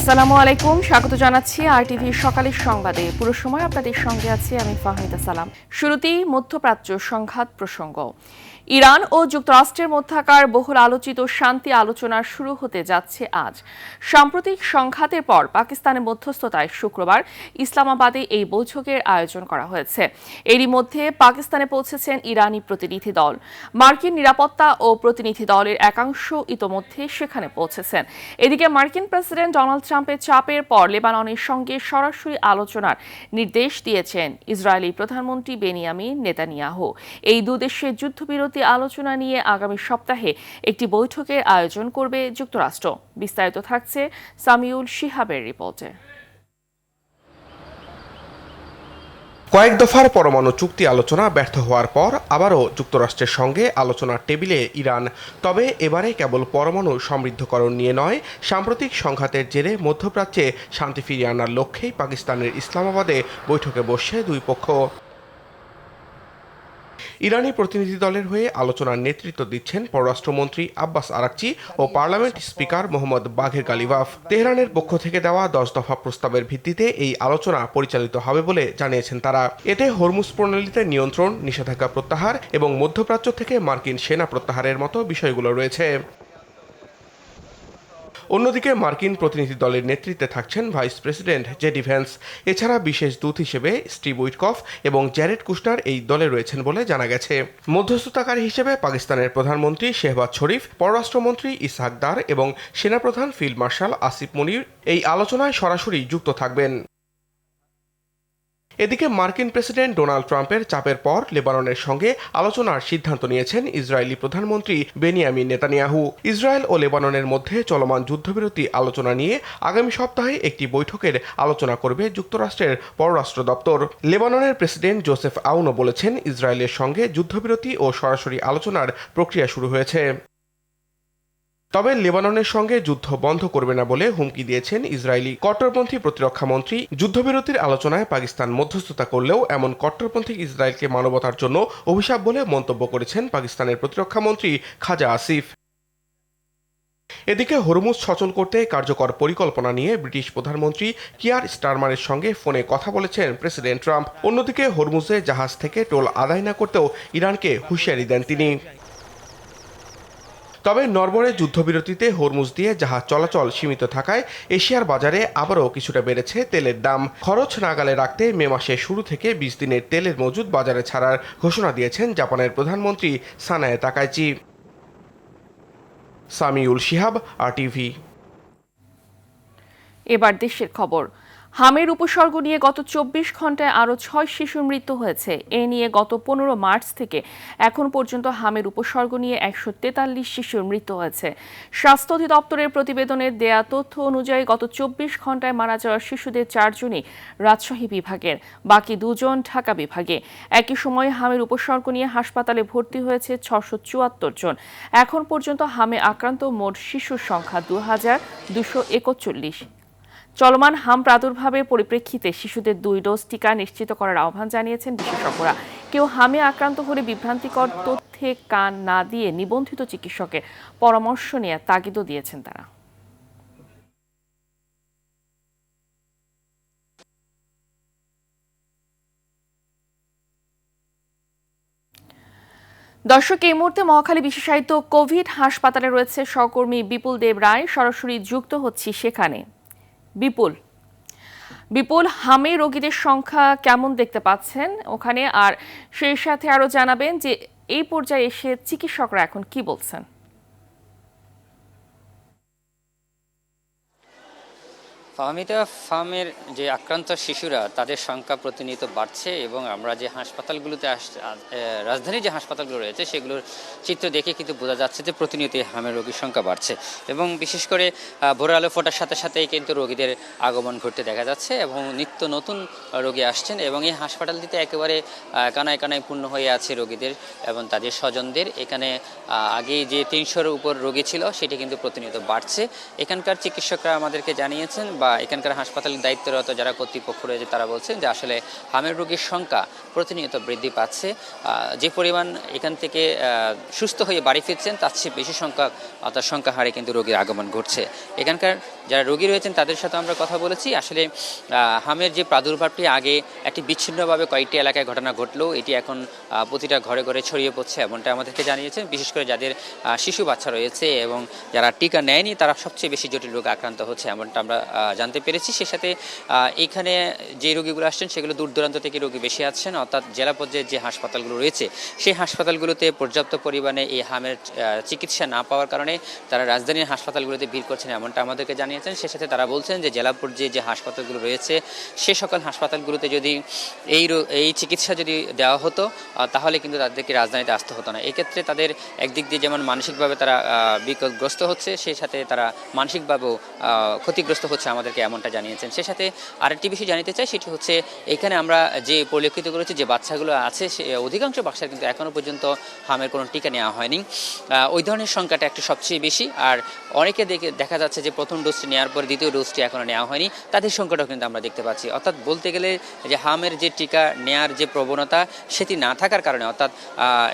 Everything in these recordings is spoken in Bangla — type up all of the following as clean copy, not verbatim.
আসসালামু আলাইকুম, স্বাগত জানাচ্ছি আরটিভির সকালের সংবাদে। পুরো সময় আপনাদের সঙ্গে আছি আমি ফাহমিদা সালাম। শুরুতেই মধ্যপ্রাচ্য সংঘাত প্রসঙ্গ। ইরান ও যুক্তরাষ্ট্রের মধ্যকার বহুল আলোচিত শান্তি আলোচনা শুরু হতে যাচ্ছে আজ। সাম্প্রতিক সংঘাতের পর পাকিস্তানের মধ্যস্থতায় শুক্রবার ইসলামাবাদে এই বৈঠকের আয়োজন করা হয়েছে। এরই মধ্যে পাকিস্তানে পৌঁছেছেন ইরানি প্রতিনিধি দল। মার্কিন নিরাপত্তা ও প্রতিনিধি দলের একাংশ ইতোমধ্যে সেখানে পৌঁছেছেন। এদিকে মার্কিন প্রেসিডেন্ট ডোনাল্ড ট্রাম্পের চাপের পর লেবাননের সঙ্গে সরাসরি আলোচনার নির্দেশ দিয়েছেন ইসরায়েলি প্রধানমন্ত্রী বেনিয়ামিন নেতানিয়াহু। এই দুদেশের যুদ্ধবিরতি আলোচনা নিয়ে আগামী সপ্তাহে একটি বৈঠকের আয়োজন করবে যুক্তরাষ্ট্র। বিস্তারিত থাকছে সামিউল শিহাবের রিপোর্টে। কয়েক দফার পরমাণু চুক্তি আলোচনা ব্যর্থ হওয়ার পর আবারও যুক্তরাষ্ট্রের সঙ্গে আলোচনার টেবিলে ইরান। তবে এবারে কেবল পরমাণু সমৃদ্ধকরণ নিয়ে নয়, সাম্প্রতিক সংঘাতের জেরে মধ্যপ্রাচ্যে শান্তি ফিরিয়ে আনার লক্ষ্যেই পাকিস্তানের ইসলামাবাদে বৈঠকে বসছে দুই পক্ষ। ইরানি প্রতিনিধি দলের হয়ে আলোচনার নেতৃত্ব দিচ্ছেন পররাষ্ট্রমন্ত্রী আব্বাস আরাকচি ও parliament speaker Mohammad Bagher Ghalibaf. তেহরানের পক্ষ থেকে দেওয়া 10 দফা প্রস্তাবের ভিত্তিতে এই আলোচনা পরিচালিত হবে বলে জানিয়েছেন তারা। এতে হরমুজ প্রণালীতে নিয়ন্ত্রণ, নিষেধাজ্ঞা প্রত্যাহার এবং মধ্যপ্রাচ্য থেকে মার্কিন সেনা প্রত্যাহারের মতো বিষয়গুলো রয়েছে। অন্যদিকে মার্কিন প্রতিনিধি দলের নেতৃত্বে থাকছেন ভাইস প্রেসিডেন্ট জেডি ভ্যান্স। এছাড়া বিশেষ দূত হিসেবে স্টিভ উইটকফ এবং জ্যারেড কুশনার এই দলে রয়েছেন বলে জানা গেছে। মধ্যস্থতাকারী হিসেবে পাকিস্তানের প্রধানমন্ত্রী শেহবাজ শরীফ, পররাষ্ট্রমন্ত্রী ইসহাক দার এবং সেনাপ্রধান ফিল্ড মার্শাল আসিফ মনির এই আলোচনায় সরাসরি যুক্ত থাকবেন। এদিকে মার্কিন প্রেসিডেন্ট ডোনাল্ড ট্রাম্পের চাপের পর লেবাননের সঙ্গে আলোচনার সিদ্ধান্ত নিয়েছেন ইসরায়েলি প্রধানমন্ত্রী বেনিয়ামিন নেতানিয়াহু। ইসরায়েল ও লেবাননের মধ্যে চলমান যুদ্ধবিরতি আলোচনা নিয়ে আগামী সপ্তাহে একটি বৈঠকের আলোচনা করবে যুক্তরাষ্ট্রের পররাষ্ট্র দপ্তর। লেবাননের প্রেসিডেন্ট জোসেফ আউনও বলেছেন, ইসরায়েলের সঙ্গে যুদ্ধবিরতি ও সরাসরি আলোচনার প্রক্রিয়া শুরু হয়েছে। তবে লেবাননের সঙ্গে যুদ্ধ বন্ধ করবে না বলে হুমকি দিয়েছেন ইসরায়েলি কট্টরপন্থী প্রতিরক্ষা মন্ত্রী। যুদ্ধবিরতির আলোচনায় পাকিস্তান মধ্যস্থতা করলেও এমন কট্টরপন্থী ইসরায়েলকে মানবতার জন্য অভিশাপ বলে মন্তব্য করেছেন পাকিস্তানের প্রতিরক্ষা মন্ত্রী খাজা আসিফ। এদিকে হরমুজ সচল করতে কার্যকর পরিকল্পনা নিয়ে ব্রিটিশ প্রধানমন্ত্রী কিয়ার স্টারমারের সঙ্গে ফোনে কথা বলেছেন প্রেসিডেন্ট ট্রাম্প। অন্যদিকে হরমুজে জাহাজ থেকে টোল আদায় না করতেও ইরানকে হুঁশিয়ারি দেন তিনি। তবে নরবরে যুদ্ধবিরতিতে হরমুজ দিয়ে জাহাজ চলাচল সীমিত থাকায় এশিয়ার বাজারে আবারও কিছুটা বেড়েছে তেলের দাম। খরচ নাগালে রাখতে মে মাসের শুরু থেকে 20 দিনের তেলের মজুদ বাজারে ছাড়ার ঘোষণা দিয়েছেন জাপানের প্রধানমন্ত্রী Sanae Takaichi. Samiul Shihab, RTV. এবার দেশের খবর। হামের উপসর্গ নিয়ে গত 24 ঘন্টায় আরও 6 শিশুর মৃত্যু হয়েছে। এ নিয়ে গত 15 মার্চ থেকে এখন পর্যন্ত হামের উপসর্গ নিয়ে 143 শিশুর মৃত্যু হয়েছে। স্বাস্থ্য অধিদপ্তরের প্রতিবেদনের দেয়া তথ্য অনুযায়ী গত 24 ঘন্টায় মারা যাওয়া শিশুদের 4 জনই রাজশাহী বিভাগের, বাকি 2 জন ঢাকা বিভাগে। একই সময়ে হামের উপসর্গ নিয়ে হাসপাতালে ভর্তি হয়েছে 674 জন। এখন পর্যন্ত হামে আক্রান্ত মোট শিশুর সংখ্যা 2241। চলমান হাম প্রাদুর্ভাবের পরিপ্রেক্ষিতে শিশুদের 2 ডোজ টিকা নিশ্চিত করার আহ্বান জানিয়েছেন বিশেষজ্ঞরা। কেউ হামে আক্রান্ত হলে বিভ্রান্তিকর তথ্যে কান না দিয়ে নিবন্ধিত চিকিৎসকের পরামর্শ নেওয়ার তাগিদও দিয়েছেন তারা। দর্শক, এই মুহূর্তে মহাখালী বিশেষায়িত কোভিড হাসপাতালে রয়েছে সহকর্মী বিপুল দেব রায়। সরাসরি যুক্ত হচ্ছি সেখানে। বিপুল, হামে রোগীদের সংখ্যা কেমন দেখতে পাচ্ছেন ওখানে, আর সেই সাথে আরো জানাবেন যে এই পর্যায়ে এসে চিকিৎসকরা এখন কি বলছেন? ফাহমিদা, ফার্মের যে আক্রান্ত শিশুরা তাদের সংখ্যা প্রতিনিয়ত বাড়ছে এবং আমরা যে হাসপাতালগুলোতে রাজধানীর যে হাসপাতালগুলো রয়েছে সেগুলোর চিত্র দেখে কিন্তু বোঝা যাচ্ছে যে প্রতিনিয়ত হামের রোগীর সংখ্যা বাড়ছে এবং বিশেষ করে ভোরের আলো ফোটার সাথে সাথেই কিন্তু রোগীদের আগমন ঘটতে দেখা যাচ্ছে এবং নিত্য নতুন রোগী আসছেন এবং এই হাসপাতালটিতে একেবারে কানায় কানায় পূর্ণ হয়ে আছে রোগীদের এবং তাদের স্বজনদের। এখানে আগে যে 300-এর উপর রোগী ছিল সেটি কিন্তু প্রতিনিয়ত বাড়ছে। এখানকার চিকিৎসকরা আমাদেরকে জানিয়েছেন বা এখানকার হাসপাতালের দায়িত্বরত যারা কর্তৃপক্ষ রয়েছে তারা বলছেন যে আসলে হামের রোগীর সংখ্যা প্রতিনিয়ত বৃদ্ধি পাচ্ছে। যে পরিমাণ এখান থেকে সুস্থ হয়ে বাড়ি ফিরছেন তার চেয়ে বেশি সংখ্যা হারে কিন্তু রোগীর আগমন ঘটছে। এখানকার যারা রোগী রয়েছেন তাদের সাথে আমরা কথা বলেছি। আসলে হামের যে প্রাদুর্ভাবটি আগে একটি বিচ্ছিন্নভাবে কয়েকটি এলাকায় ঘটনা ঘটলেও এটি এখন প্রতিটা ঘরে ঘরে ছড়িয়ে পড়ছে এমনটা আমাদেরকে জানিয়েছেন। বিশেষ করে যাদের শিশু বাচ্চা রয়েছে এবং যারা টিকা নেয়নি তারা সবচেয়ে বেশি জটিল রোগে আক্রান্ত হচ্ছে এমনটা আমরা জানতে পেরেছি। সে সাথে এইখানে যে রোগীগুলো আসছেন সেগুলো দূর দূরান্ত থেকে রোগী বেশি আসছেন, অর্থাৎ জেলা পর্যায়ে যে হাসপাতালগুলো রয়েছে সেই হাসপাতালগুলোতে পর্যাপ্ত পরিমাণে এই হামের চিকিৎসা না পাওয়ার কারণে তারা রাজধানীর হাসপাতালগুলোতে ভিড় করছেন এমনটা আমাদেরকে জানিয়েছেন। সে সাথে তারা বলছেন যে জেলা পর্যায়ে যে হাসপাতালগুলো রয়েছে সে সকল হাসপাতালগুলোতে যদি এই চিকিৎসা যদি দেওয়া হতো তাহলে কিন্তু তাদেরকে রাজধানীতে আসতে হতো না। এক্ষেত্রে তাদের একদিক দিয়ে যেমন মানসিকভাবে তারা বিপদগ্রস্ত হচ্ছে, সেই সাথে তারা মানসিকভাবেও ক্ষতিগ্রস্ত হচ্ছে আমাদেরকে এমনটা জানিয়েছেন। সে সাথে আরেকটি বিষয় জানিতে চাই, সেটি হচ্ছে এখানে আমরা যে পরিলক্ষিত করেছি যে বাচ্চাগুলো আছে সে অধিকাংশ বাচ্চার কিন্তু এখনও পর্যন্ত হামের কোনো টিকা নেওয়া হয়নি। ওই ধরনের সংখ্যাটা একটু সবচেয়ে বেশি। আর অনেকে দেখা যাচ্ছে যে প্রথম ডোজটি নেওয়ার পর দ্বিতীয় ডোজটি এখনও নেওয়া হয়নি, তাদের সংখ্যাটাও কিন্তু আমরা দেখতে পাচ্ছি। অর্থাৎ বলতে গেলে যে হামের যে টিকা নেয়ার যে প্রবণতা সেটি না থাকার কারণে অর্থাৎ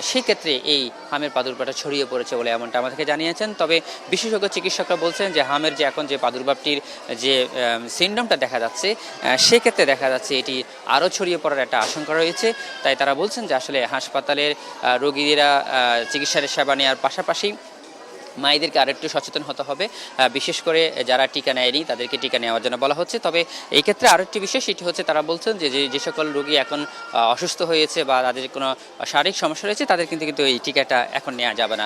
সেই ক্ষেত্রে এই হামের প্রাদুর্ভাবটা ছড়িয়ে পড়েছে বলে এমনটা আমাদেরকে জানিয়েছেন। তবে বিশেষজ্ঞ চিকিৎসকরা বলছেন যে হামের যে এখন যে প্রাদুর্ভাবটির যে সিনড্রোমটা দেখা যাচ্ছে সেক্ষেত্রে দেখা যাচ্ছে এটি আরও ছড়িয়ে পড়ার একটা আশঙ্কা রয়েছে। তাই তারা বলছেন যে আসলে হাসপাতালের রোগীরা চিকিৎসার সেবা নেওয়ার পাশাপাশি মায়েদেরকে আরেকটু সচেতন হতে হবে, বিশেষ করে যারা টিকা নেয়নি তাদেরকে টিকা নেওয়ার জন্য বলা হচ্ছে। তবে এই ক্ষেত্রে আরেকটি বিষয় সেটি হচ্ছে তারা বলছেন যে সকল রোগী এখন অসুস্থ হয়েছে বা তাদের কোনো শারীরিক সমস্যা রয়েছে তাদের কিন্তু এই টিকাটা এখন নেওয়া যাবে না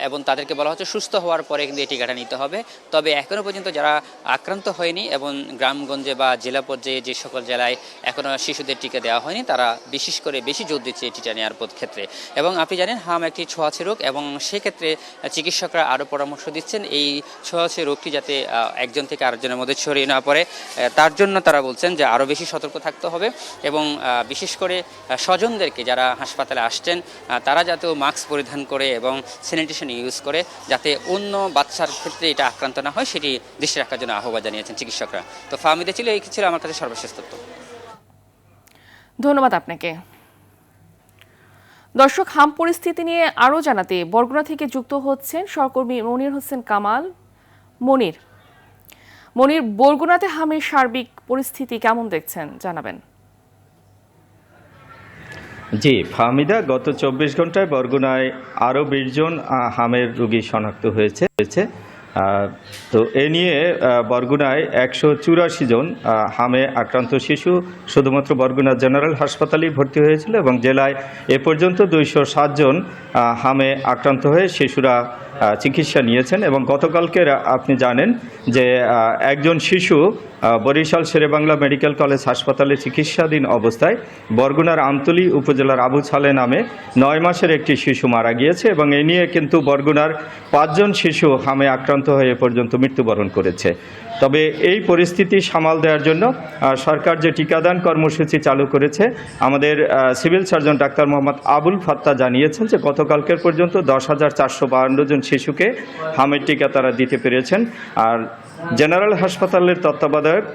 এবং তাদেরকে বলা হচ্ছে সুস্থ হওয়ার পরে কিন্তু এই টিকাটা নিতে হবে। তবে এখনও পর্যন্ত যারা আক্রান্ত হয়নি এবং গ্রামগঞ্জে বা জেলা পর্যায়ে যে সকল জেলায় এখনও শিশুদের টিকা দেওয়া হয়নি তারা বিশেষ করে বেশি জোর দিচ্ছে এই টিকা নেওয়ার ক্ষেত্রে। এবং আপনি জানেন হাম একটি ছোঁয়াচে রোগ এবং সেক্ষেত্রে চিকিৎসকরা আরও পরামর্শ দিচ্ছেন এই ছোঁয়াচে রোগটি যাতে একজন থেকে আরেকজনের মধ্যে ছড়িয়ে না পড়ে তার জন্য তারা বলছেন যে আরও বেশি সতর্ক থাকতে হবে এবং বিশেষ করে স্বজনদেরকে যারা হাসপাতালে আসছেন তারা যাতে মাস্ক পরিধান করে এবং স্যানিটেশন ইউজ করে যাতে অন্য বাচ্চার ক্ষেত্রে এটা আক্রান্ত না হয় সেটি দৃষ্টি রাখার জন্য আহ্বান জানিয়েছেন চিকিৎসকরা। তো ফাহমিদা এই ছিল আমার কাছে সর্বশেষ তথ্য। ধন্যবাদ আপনাকে। দর্শক, হাম পরিস্থিতি নিয়ে আরও জানাতে বরগুনা থেকে যুক্ত হচ্ছেন সহকর্মী মনির হোসেন কামাল। মনির, বরগুনাতে হামের সার্বিক পরিস্থিতি কেমন দেখছেন জানাবেন। জি ফাহমিদা, গত 24 ঘন্টায় বরগুনায় আরও 20 জন হামের রোগী শনাক্ত হয়েছে। তো এ নিয়ে বরগুনায় 184 জন হামে আক্রান্ত শিশু শুধুমাত্র বরগুনা জেনারেল হাসপাতালেই ভর্তি হয়েছিল এবং জেলায় এ পর্যন্ত 207 জন হামে আক্রান্ত হয়ে শিশুরা চিকিৎসা নিয়েছেন। এবং গতকালকে আপনি জানেন যে একজন শিশু বরিশাল শেরেবাংলা মেডিকেল কলেজ হাসপাতালে চিকিৎসাধীন অবস্থায় বরগুনার আমতলী উপজেলার আবু ছালে নামে 9 মাসের একটি শিশু মারা গিয়েছে এবং এ নিয়ে কিন্তু বরগুনার 5 জন শিশু হামে আক্রান্ত হয়ে এ পর্যন্ত মৃত্যুবরণ করেছে। তবে এই পরিস্থিতি সামাল দেওয়ার জন্য সরকার যে টিকাদান কর্মসূচি চালু করেছে, আমাদের সিভিল সার্জন ডাক্তার মোহাম্মদ আবুল ফাত্তা জানিয়েছেন যে গতকালকের পর্যন্ত 10,452 জন শিশুকে হামের টিকা তারা দিতে পেরেছেন। আর জেনারেল হাসপাতালের তত্ত্বাবধায়ক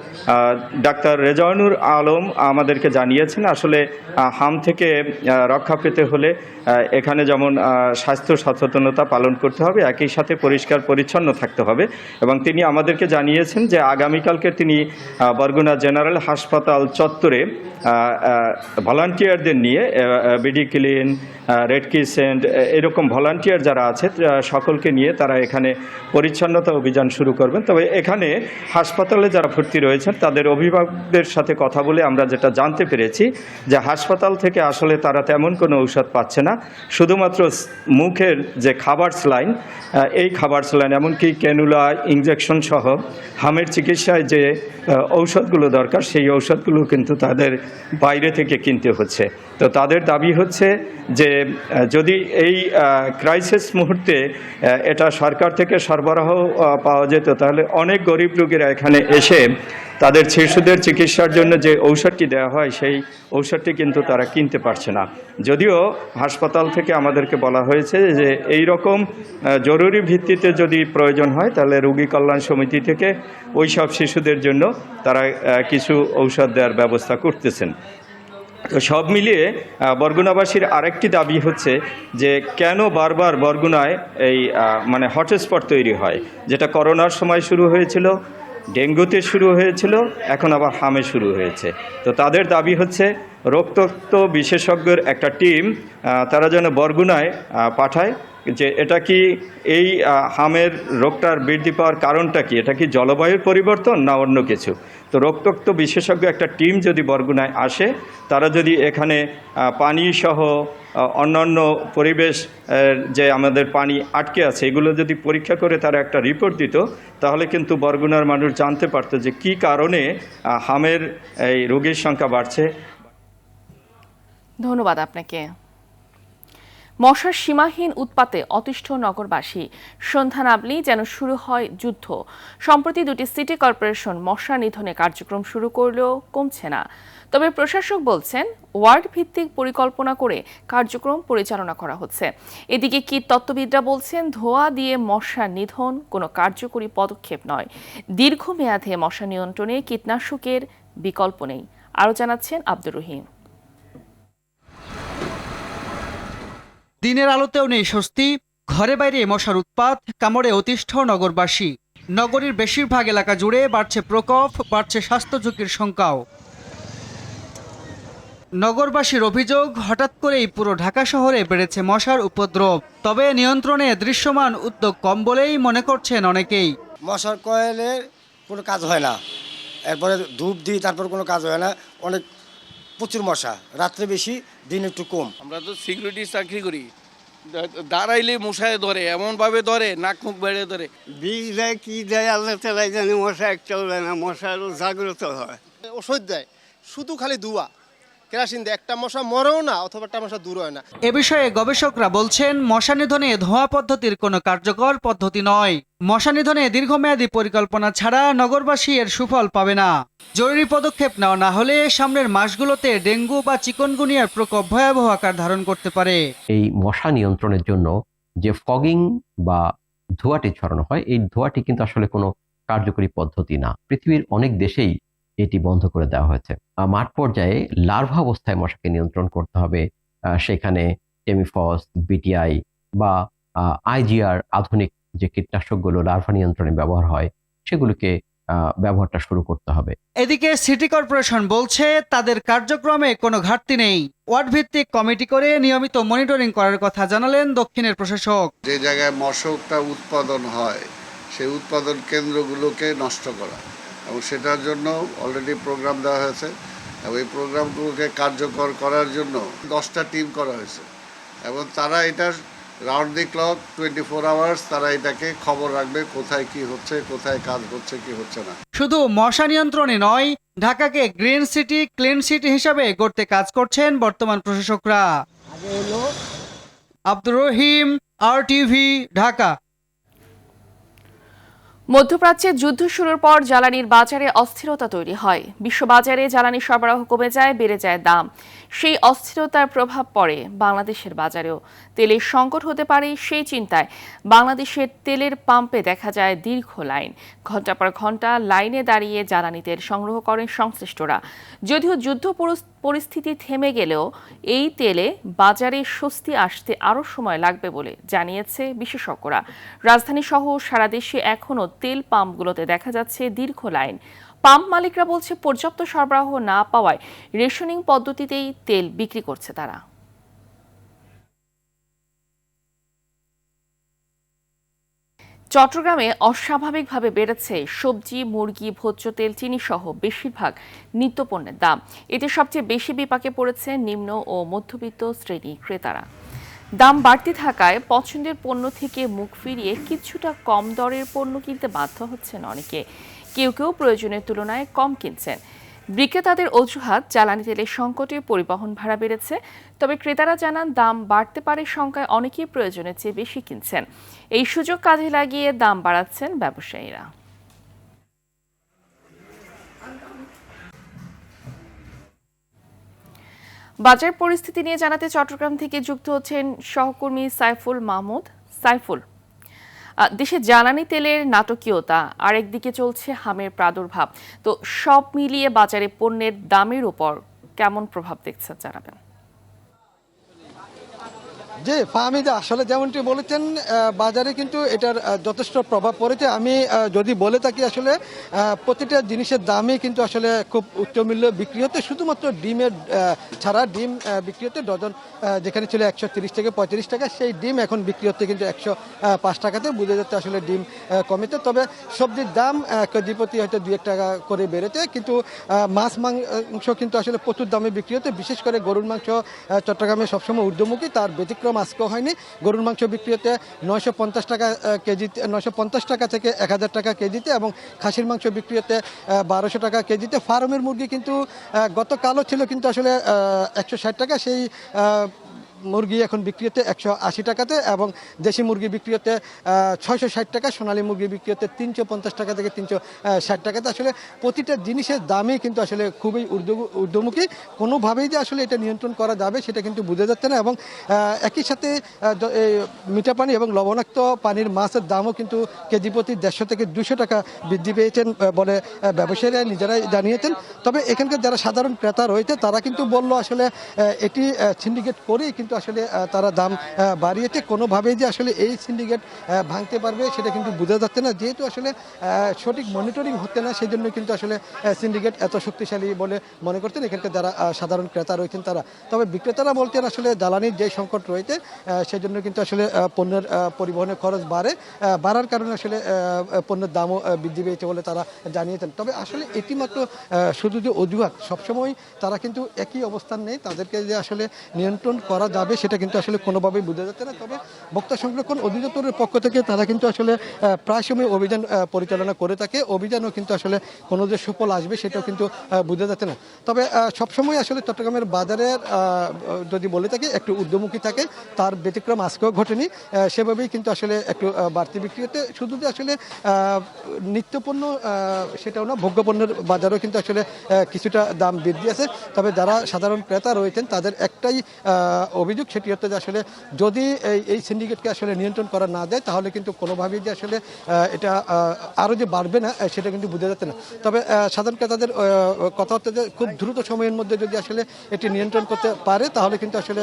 ডাক্তার রেজাউনুর আলম আমাদেরকে জানিয়েছেন আসলে হাম থেকে রক্ষা পেতে হলে এখানে যেমন স্বাস্থ্য সচেতনতা পালন করতে হবে, একই সাথে পরিষ্কার পরিচ্ছন্ন থাকতে হবে। এবং তিনি আমাদেরকে জানিয়েছেন যে আগামীকালকে তিনি বরগুনা জেনারেল হাসপাতাল চত্বরে ভলান্টিয়ারদের নিয়ে বিডি ক্লিন, রেড ক্রিসেন্ট এরকম ভলান্টিয়ার যারা আছে সকলকে নিয়ে তারা এখানে পরিচ্ছন্নতা অভিযান শুরু করবেন। তবে এখানে হাসপাতালে যারা ভর্তি রয়েছেন তাদের অভিভাবকদের সাথে কথা বলে আমরা যেটা জানতে পেরেছি যে হাসপাতাল থেকে আসলে তারা তেমন কোনো ঔষধ পাচ্ছে না, শুধুমাত্র মুখের যে খাবার স্যালাইন এই খাবার স্যালাইন এমনকি ক্যানুলা, ইনজেকশন সহ হামের চিকিৎসায় যে ঔষধগুলো দরকার সেই ঔষধগুলো কিন্তু তাদের বাইরে থেকে কিনতে হচ্ছে। তো তাদের দাবি হচ্ছে যে যদি এই ক্রাইসিস মুহূর্তে এটা সরকার থেকে সরবরাহ পাওয়া যেত, তাহলে অনেক গরিব রোগীরা এখানে এসে তাদের শিশুদের চিকিৎসার জন্য যে ঔষধটি দেওয়া হয় সেই ঔষধটি কিন্তু তারা কিনতে পারছে না। যদিও হাসপাতাল থেকে আমাদেরকে বলা হয়েছে যে এই রকম জরুরি ভিত্তিতে যদি প্রয়োজন হয় তাহলে রোগী কল্যাণ সমিতি থেকে ওই সব শিশুদের জন্য তারা কিছু ঔষধ দেওয়ার ব্যবস্থা করতেছেন। তো সব মিলিয়ে বরগুনাবাসীর আরেকটি দাবি হচ্ছে যে কেন বারবার বরগুনায় এই মানে হটস্পট তৈরি হয়, যেটা করোনার সময় শুরু হয়েছিল, ডেঙ্গুতে শুরু হয়েছিল, এখন আবার হামে শুরু হয়েছে। তো তাদের দাবি হচ্ছে রোগতত্ত্ব বিশেষজ্ঞের একটা টিম তারা যেন বরগুনায় পাঠায়, যে এটা কি এই হামের রোগটার বৃদ্ধি পাওয়ার কারণটা কি, এটা কি জলবায়ুর পরিবর্তন না অন্য কিছু। তো রোগতত্ত্ব বিশেষজ্ঞ একটা টিম যদি বরগুনায় আসে, তারা যদি এখানে পানি সহ অন্যান্য পরিবেশ যে আমাদের পানি আটকে আছে এগুলো যদি পরীক্ষা করে তারা একটা রিপোর্ট দিত, তাহলে কিন্তু বরগুনার মানুষ জানতে পারত যে কী কারণে হামের এই রোগীর সংখ্যা বাড়ছে। ধন্যবাদ আপনাকে। মশার সীমাহীন উৎপাতে অতিষ্ঠ নগরবাসী, সন্ধ্যা নামলেই যেন শুরু হয় যুদ্ধ। সম্প্রতি দুটি সিটি কর্পোরেশন মশা নিধনে কার্যক্রম শুরু করলেও কমছে না। তবে প্রশাসক বলছেন ওয়ার্ড ভিত্তিক পরিকল্পনা করে কার্যক্রম পরিচালনা করা হচ্ছে। এদিকে কীটতত্ত্ববিদরা বলছেন ধোঁয়া দিয়ে মশা নিধন কোনো কার্যকরী পদক্ষেপ নয়, দীর্ঘমেয়াদে মশা নিয়ন্ত্রণে কীটনাশকের বিকল্প নেই। আরও জানাচ্ছেন আব্দুর রহিম। দিনের আলোতেও নেই স্বস্তি, ঘরে বাইরে মশার উৎপাত, কামড়ে অতিষ্ঠ নগরবাসী। নগরীর বেশিরভাগ এলাকা জুড়ে বাড়ছে প্রকোপ, বাড়ছে স্বাস্থ্য ঝুঁকির শঙ্কাও। নগরবাসীর অভিযোগ, হঠাৎ করেই পুরো ঢাকা শহরে বেড়েছে মশার উপদ্রব। তবে নিয়ন্ত্রণে দৃশ্যমান উদ্যোগ কম বলেই মনে করছেন অনেকেই। মশার কয়েলের কোনো কাজ হয় না, এরপরে ধূপ দিই, তারপর কোনো কাজ হয় না। অনেক প্রচুর মশা, রাত্রে বেশি, দিন একটু কম। আমরা তো সিকিউরিটি চাকরি করি, দাঁড়াইলে মশায় ধরে, এমনভাবে ধরে নাক মুখ বেড়ে ধরে। বিষ দেয় কি দেয় আল্লাহ তালাই জানে, মশা একটাও দেয় না, মশা আরও জাগ্রত হয়। ওষুধ দেয়, শুধু খালি ধোঁয়া, কেরাসিন দেয়, একটা মশা মরেও না অথবা একটা মশা দূর হয় না। এ বিষয়ে গবেষকরা বলছেন মশা নিধনে ধোঁয়া পদ্ধতির কোনো কার্যকর পদ্ধতি নয়। মশা নিধনে দীর্ঘমেয়াদী পরিকল্পনা ছাড়া নগরবাসী এর সুফল পাবে না। জরুরি পদক্ষেপ নেওয়া না হলে সামনের মাসগুলোতে ডেঙ্গু বা চিকনগুনিয়ার প্রকোপ ভয়াবহ আকার ধারণ করতে পারে। এই মশা নিয়ন্ত্রণের জন্য যে ফগিং বা ধোঁয়াটি ছড়ানো হয়, এই ধোঁয়াটি কিন্তু আসলে কোনো কার্যকরী পদ্ধতি না। পৃথিবীর অনেক দেশেই এটি বন্ধ করে দেওয়া হয়েছে। মাঠ পর্যায়ে লার্ভা অবস্থায় মশাকে নিয়ন্ত্রণ করতে হবে। সেখানে টেমিফস, বিটিআই বা আইজিআর আধুনিক যে কীটনাশকগুলো লার্ভা নিয়ন্ত্রণে ব্যবহার হয় সেগুলোকে ব্যবহারটা শুরু করতে হবে। এদিকে সিটি কর্পোরেশন বলছে তাদের কার্যক্রমে কোনো ঘাটতি নেই। ওয়ার্ড ভিত্তিক কমিটি করে নিয়মিত মনিটরিং করার কথা জানালেন দক্ষিণের প্রশাসক। যে জায়গায় মশকটা উৎপাদন হয় সেই উৎপাদন কেন্দ্রগুলোকে নষ্ট করা, এবং সেটার জন্য অলরেডি প্রোগ্রাম দেওয়া হয়েছে, এবং এই প্রোগ্রামগুলোকে কার্যকর করার জন্য 10টা টিম করা হয়েছে, এবং তারা এটা রাউন্ড দি ক্লক 24 আওয়ার্স তারা এটাকে খবর রাখবে, কোথায় কি হচ্ছে, কোথায় কাজ হচ্ছে কি হচ্ছে না। শুধু মশা নিয়ন্ত্রণে নয়, ঢাকাকে গ্রিন সিটি, ক্লিন সিটি হিসাবে গড়তে কাজ করছেন বর্তমান প্রশাসকরা। আব্দুর রহিম, RTV, ঢাকা। মধ্যপ্রাচ্যে যুদ্ধ শুরুর পর জ্বালানির বাজারে অস্থিরতা তৈরি হয়। বিশ্ববাজারে জ্বালানি সরবরাহ কমে যায়, বেড়ে যায় দাম। সেই অস্থিরতার প্রভাব পড়ে বাংলাদেশের বাজারেও। তেলের সংকট হতে পারে সেই চিন্তায় বাংলাদেশের তেলের পাম্পে দেখা যায় দীর্ঘ লাইন। ঘণ্টা পর ঘণ্টা লাইনে দাঁড়িয়ে জ্বালানি তেল সংগ্রহ করেন সংশ্লিষ্টরা। যদিও যুদ্ধ পরিস্থিতি থেমে গেলেও এই তেলে বাজারে স্বস্তি আসতে আরও সময় লাগবে বলে জানিয়েছে বিশেষজ্ঞরা। রাজধানী সহ সারা দেশে এখনও তেল পাম্পগুলোতে দেখা যাচ্ছে দীর্ঘ লাইন। পাম্প মালিকরা বলছে পর্যাপ্ত সরবরাহ না পাওয়ায় রেশনিং পদ্ধতিতেই তেল বিক্রি করছে তারা। চট্টগ্রামে অস্বাভাবিকভাবে বেড়েছে সবজি, মুরগি, ভোজ্য তেল, চিনি সহ বেশিরভাগ নিত্যপণ্যের দাম। এতে সবচেয়ে বেশি বিপাকে পড়েছে নিম্ন ও মধ্যবিত্ত শ্রেণী ক্রেতারা। দাম বাড়তি থাকায় পছন্দের পণ্য থেকে মুখ ফিরিয়ে কিছুটা কম দরের পণ্য কিনতে বাধ্য হচ্ছেন অনেকে। কেউ কেউ প্রয়োজনের তুলনায় কম কিনছেন। বিক্রেতাদের অজুহাত, জ্বালানি তেলের সংকটে পরিবহন ভাড়া বেড়েছে। তবে ক্রেতারা জানান দাম বাড়তে পারে শঙ্কায় অনেকেই প্রয়োজনের চেয়ে বেশি কিনছেন। এই সুযোগ কাজে লাগিয়ে দাম বাড়াচ্ছেন ব্যবসায়ীরা। বাজার পরিস্থিতি নিয়ে জানাতে চট্টগ্রাম থেকে যুক্ত হচ্ছেন সহকর্মী সাইফুল মাহমুদ। সাইফুল, দেশে জ্বালানি তেলের নাটকীয়তা, আরেকদিকে চলছে হামের প্রাদুর্ভাব, তো সব মিলিয়ে বাজারে পণ্যের দামের উপর কেমন প্রভাব দেখছেন জানাবেন। জি ফাহমিদা, আসলে যেমনটি বলেছেন বাজারে কিন্তু এটার যথেষ্ট প্রভাব পড়েছে। আমি যদি বলে থাকি আসলে প্রতিটা জিনিসের দামই কিন্তু আসলে খুব উচ্চ মূল্য বিক্রি হতে, শুধুমাত্র ডিমের ছাড়া ডিম বিক্রি হতে ডজন যেখানে ছিল 130 থেকে 35 টাকা, সেই ডিম এখন বিক্রি হচ্ছে কিন্তু 105 টাকাতে। বোঝা যাচ্ছে আসলে ডিম কমেছে। তবে সবজির দাম কেজি প্রতি হয়তো 2-1 টাকা করে বেড়েছে, কিন্তু মাছ মাংস কিন্তু আসলে প্রচুর দামে বিক্রি হতে। বিশেষ করে গরুর মাংস চট্টগ্রামে সবসময় ঊর্ধ্বমুখী, তার ব্যতিক্রম আজকেও হয়নি। গরুর মাংস বিক্রি হতে 950 টাকা কেজিতে, 950 টাকা থেকে 1000 টাকা কেজিতে, এবং খাসির মাংস বিক্রি হতে 1200 টাকা কেজিতে। ফার্মের মুরগি কিন্তু গতকালও ছিল কিন্তু আসলে 160 টাকা, সেই মুরগি এখন বিক্রি হতে 180 টাকাতে, এবং দেশি মুরগি বিক্রি হতে 660 টাকা, সোনালী মুরগি বিক্রি হতে 350 টাকা থেকে 360 টাকাতে। আসলে প্রতিটা জিনিসের দামই কিন্তু আসলে খুবই ঊর্ধ্বমুখী। কোনোভাবেই যে আসলে এটা নিয়ন্ত্রণ করা যাবে সেটা কিন্তু বোঝা যাচ্ছে না। এবং একই সাথে মিঠা পানি এবং লবণাক্ত পানির মাছের দামও কিন্তু কেজি প্রতি 150 থেকে 200 টাকা বৃদ্ধি পেয়েছেন বলে ব্যবসায়ীরা নিজেরাই জানিয়েছেন। তবে এখানকার যারা সাধারণ ক্রেতা রয়েছে তারা কিন্তু বলল আসলে এটি সিন্ডিকেট করেই কিন্তু আসলে তারা দাম বাড়িয়েছে। কোনোভাবেই যে আসলে এই সিন্ডিকেট ভাঙতে পারবে সেটা কিন্তু বোঝা যাচ্ছে না, যেহেতু আসলে সঠিক মনিটরিং হচ্ছে না, সেই জন্য কিন্তু আসলে সিন্ডিকেট এত শক্তিশালী বলে মনে করছেন এখানকার যারা সাধারণ ক্রেতা রয়েছেন তারা। তবে বিক্রেতারা বলছেন আসলে জ্বালানির যে সংকট রয়েছে সেই জন্য কিন্তু আসলে পণ্যের পরিবহনের খরচ বাড়ার কারণে আসলে পণ্যের দামও বৃদ্ধি পেয়েছে বলে তারা জানিয়েছেন। তবে আসলে এটি মাত্র শুধু যে অজুহাত, সবসময় তারা কিন্তু একই অবস্থান নেই। তাদেরকে যে আসলে নিয়ন্ত্রণ করা যাবে সেটা কিন্তু আসলে কোনোভাবেই বোঝা যাচ্ছে না। তবে ভোক্তা সংরক্ষণ অধিদপ্তরের পক্ষ থেকে তারা কিন্তু আসলে প্রায় সময় অভিযান পরিচালনা করে থাকে। অভিযানও কিন্তু আসলে কোনো যে সুফল আসবে সেটাও কিন্তু বোঝা যাচ্ছে না। তবে সবসময় আসলে চট্টগ্রামের বাজারের যদি বলে থাকি একটু ঊর্ধ্বমুখী থাকে, তার ব্যতিক্রম আজকেও ঘটেনি। সেভাবেই কিন্তু আসলে একটু বাড়তি বিক্রি হতে, শুধু যে আসলে নিত্যপণ্য সেটাও না, ভোগ্যপণ্যের বাজারেও কিন্তু আসলে কিছুটা দাম বৃদ্ধি আছে। তবে যারা সাধারণ ক্রেতা রয়েছেন তাদের একটাই অভিযোগ, সেটি হচ্ছে যে আসলে যদি এই সিন্ডিকেটকে আসলে নিয়ন্ত্রণ করা না যায় তাহলে কিন্তু কোনোভাবেই যে আসলে এটা আরও যে বাড়বে না সেটা কিন্তু বোঝা যাচ্ছে না। তবে সাধারণ ক্রেতাদের কথা হচ্ছে যে খুব দ্রুত সময়ের মধ্যে যদি আসলে এটি নিয়ন্ত্রণ করতে পারে তাহলে কিন্তু আসলে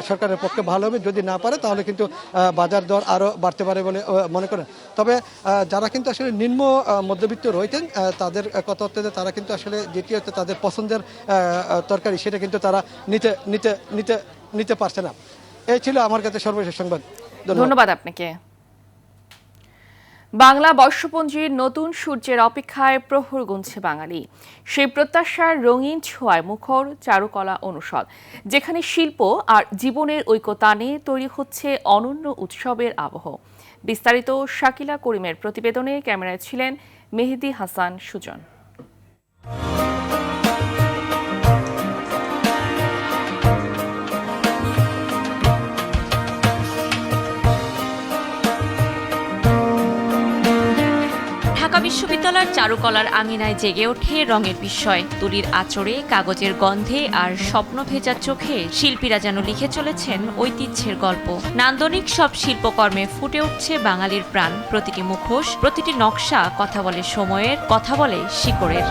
সরকারের পক্ষে ভালো হবে, যদি না পারে তাহলে কিন্তু বাজার দর আরও বাড়তে পারে বলে মনে করেন। তবে যারা কিন্তু আসলে নিম্ন মধ্যবিত্ত রয়েছেন তাদের কথা হচ্ছে যে তারা কিন্তু আসলে যেটি হচ্ছে তাদের পছন্দের তরকারি সেটা কিন্তু তারা নিতে পারছে না। এই ছিল আমার কাছে সর্বশেষ সংবাদ। ধন্যবাদ আপনাকে। বাংলা বর্ষপঞ্জির নতুন সূর্যের অপেক্ষায় প্রহর গুনছে বাঙালি। সেই প্রত্যাশার রঙিন ছোঁয়ায় মুখর চারুকলা অনুষদ, যেখানে শিল্প আর জীবনের ঐক্যতানে তৈরি হচ্ছে অনন্য উৎসবের আবহ। বিস্তারিত শাকিলা করিমের প্রতিবেদনে, ক্যামেরায় ছিলেন মেহেদি হাসান সুজন। ঢাকা বিশ্ববিদ্যালয়ের চারুকলার আঙিনায় জেগে ওঠে রঙের বিস্ময়। তুলির আঁচড়ে, কাগজের গন্ধে আর স্বপ্ন ভেজা চোখে শিল্পীরা যেন লিখে চলেছেন ঐতিহ্যের গল্প। নান্দনিক সব শিল্পকর্মে ফুটে উঠছে বাঙালির প্রাণ। প্রতিটি মুখোশ, প্রতিটি নকশা কথা বলে সময়ের, কথা বলে শিকড়ের।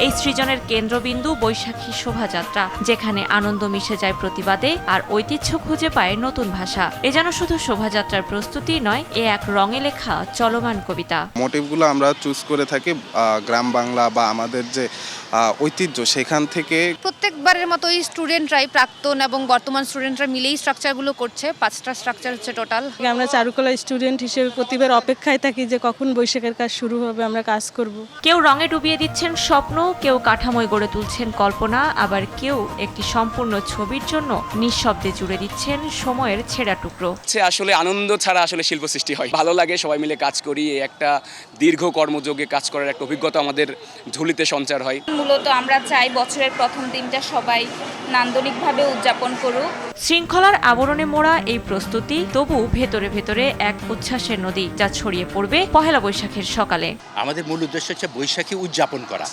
এই সৃজনের কেন্দ্রবিন্দু বৈশাখী শোভাযাত্রা, যেখানে আনন্দ মিশে যায় প্রতিবাদে আর ঐতিহ্য খুঁজে পায় নতুন ভাষা। এ যেন শুধু শোভাযাত্রার প্রস্তুতি নয়, এ এক রঙে লেখা চলমান কবিতা। মোটিভগুলো আমরা চুজ করে থাকি গ্রাম বাংলা বা আমাদের যে ঐতিহ্য, সেখান থেকে প্রত্যেকবারের মতো এই স্টুডেন্টরাই, প্রাক্তন এবং বর্তমান স্টুডেন্টরা মিলেই স্ট্রাকচারগুলো করছে। 5টা স্ট্রাকচার হচ্ছে টোটাল। আমরা চারুকলা স্টুডেন্ট হিসেবে প্রতিবার অপেক্ষায় থাকি যে কখন বৈশাখের কাজ শুরু হবে, আমরা কাজ করব। কেউ রঙে ডুবিয়ে দিচ্ছেন স্বপ্ন, কেউ কাঠামোয় গড়ে তুলছেন কল্পনা, আবার কেউ একটি সম্পূর্ণ ছবির জন্য নিঃশব্দে জুড়ে দিচ্ছেন সময়ের ছেঁড়া টুকরো। আসলে আনন্দ ছাড়া আসলে শিল্প সৃষ্টি হয়, ভালো লাগে, সবাই মিলে কাজ করি, একটা দীর্ঘ কর্মযোগে কাজ করার একটা অভিজ্ঞতা আমাদের ঝুলিতে সঞ্চার হয়। মূলত আমরা চাই বছরের প্রথম দিনটা সবাই নান্দনিকভাবে উদযাপন করুক। শৃঙ্খলার আবরণে মোড়া এই প্রস্তুতি, তবু ভেতরে ভেতরে এক উচ্ছ্বাসের নদী, যা ছড়িয়ে পড়বে পহেলা বৈশাখের সকালে। আমাদের মূল উদ্দেশ্য হচ্ছে বৈশাখী উদযাপন করা,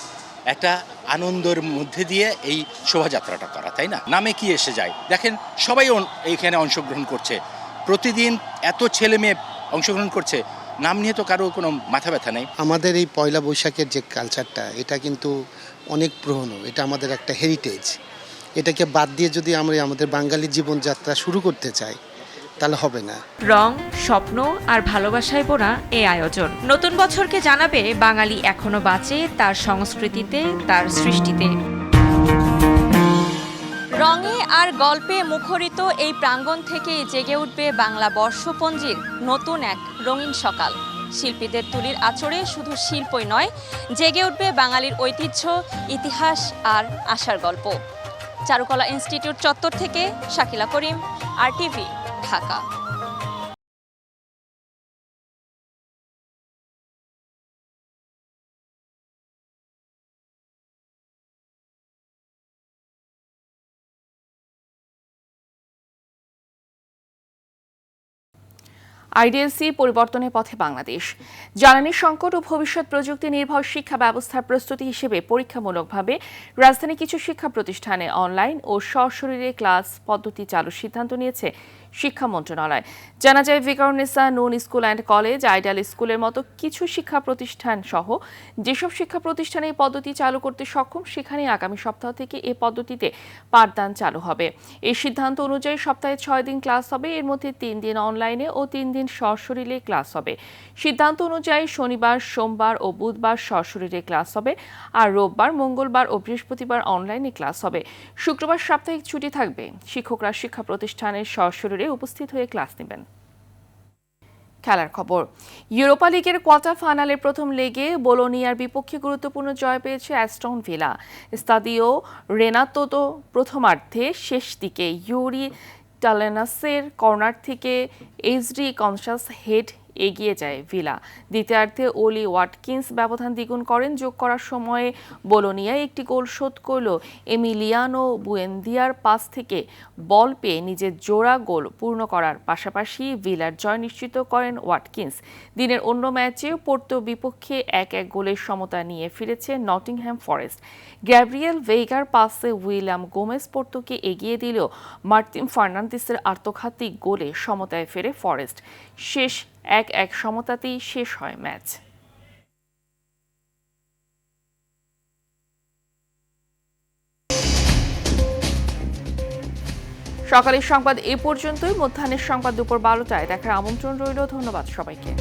একটা আনন্দের মধ্যে দিয়ে এই শোভাযাত্রাটা করা, তাই না? নামে কি এসে যায়, দেখেন সবাই এইখানে অংশগ্রহণ করছে, প্রতিদিন এত ছেলে মেয়ে অংশগ্রহণ করছে, নাম নিয়ে তো কারো কোনো মাথা ব্যথা নেই। আমাদের এই পয়লা বৈশাখের যে কালচারটা, এটা কিন্তু অনেক পুরনো, এটা আমাদের একটা হেরিটেজ। এটাকে বাদ দিয়ে যদি আমরা আমাদের বাঙালি জীবনযাত্রা শুরু করতে চাই তাহলে হবে না। রং, স্বপ্ন আর ভালোবাসায় বোনা এই আয়োজন নতুন বছরকে জানাবে বাঙালি এখনো বাঁচে তার সংস্কৃতিতে, তার সৃষ্টিতে। রঙে আর গল্পে মুখরিত এই প্রাঙ্গণ থেকেই জেগে উঠবে বাংলা বর্ষপঞ্জির নতুন এক রঙিন সকাল। শিল্পীদের তুলির আঁচড়ে শুধু শিল্পই নয়, জেগে উঠবে বাঙালির ঐতিহ্য, ইতিহাস আর আশার গল্প। চারুকলা ইনস্টিটিউট চত্বর থেকে শাকিলা করিম, RTV, ঢাকা। আইডিএলসি পরিবর্তনের পথে বাংলাদেশ। জ্বালানি সংকট ও ভবিষ্যৎ প্রযুক্তি নির্ভর শিক্ষা ব্যবস্থার প্রস্তুতি হিসেবে পরীক্ষামূলকভাবে রাজধানী কিছু শিক্ষা প্রতিষ্ঠানে অনলাইন ও সশরীরে ক্লাস পদ্ধতি চালুর সিদ্ধান্ত নিয়েছে শিক্ষা মন্ত্রণালয়। জানা যায়, ভিকারুন্নিসা নূন স্কুল অ্যান্ড কলেজ, আইডিয়াল স্কুলের মতো কিছু শিক্ষা প্রতিষ্ঠান সহ যেসব শিক্ষা প্রতিষ্ঠানে এই পদ্ধতি চালু করতে সক্ষম, সেখানে আগামী সপ্তাহ থেকে এই পদ্ধতিতে পাঠদান চালু হবে। এই সিদ্ধান্ত অনুযায়ী সপ্তাহে 6 দিন ক্লাস হবে, এর মধ্যে 3 দিন অনলাইনে ও 3 দিন সশরীরে ক্লাস হবে। সিদ্ধান্ত অনুযায়ী শনিবার, সোমবার ও বুধবার সশরীরে ক্লাস হবে, আর রোববার, মঙ্গলবার ও বৃহস্পতিবার অনলাইনে ক্লাস হবে। শুক্রবার সাপ্তাহিক ছুটি থাকবে। শিক্ষকরা শিক্ষা প্রতিষ্ঠানের সশরীরে উপস্থিত হয়ে ক্লাস নেবেন। খেলার খবর। ইউরোপা লিগের কোয়ার্টার ফাইনালের প্রথম লেগে বোলোনিয়ার বিপক্ষে গুরুত্বপূর্ণ জয় পেয়েছে অ্যাস্টন ভিলা। স্তাদিও রেনাতো প্রথমার্ধে শেষ দিকে ইউরি টালেনাসের কর্নার থেকে এইচডি কনসাস হেড এগিয়ে যায় ভিলা। দ্বিতীয়ার্ধে ওলি ওয়াটকিন্স ব্যবধান দ্বিগুণ করেন। যোগ করার সময়ে বোলোনিয়ায় একটি গোল শোধ করল এমিলিয়ানো বুয়েন্দিয়ার পাস থেকে বল পেয়ে নিজের জোড়া গোল পূর্ণ করার পাশাপাশি ভিলার জয় নিশ্চিত করেন ওয়াটকিন্স। দিনের অন্য ম্যাচে পোর্তো বিপক্ষে 1-1 গোলের সমতা নিয়ে ফিরেছে নটিংহ্যাম ফরেস্ট। গ্যাব্রিয়েল ভেইগার পাসে উইলিয়াম গোমেজ পোর্তোকে এগিয়ে দিলেও মার্তিন ফার্নান্দেসের আত্মঘাতী গোলে সমতায় ফেরে ফরেস্ট। শেষ 1-1 সমতাতেই শেষ হয় ম্যাচ। সকালের সংবাদ এ পর্যন্তই। মধ্যাহ্নের সংবাদ দুপুর 12টায় দেখার আমন্ত্রণ রইল। ধন্যবাদ সবাইকে।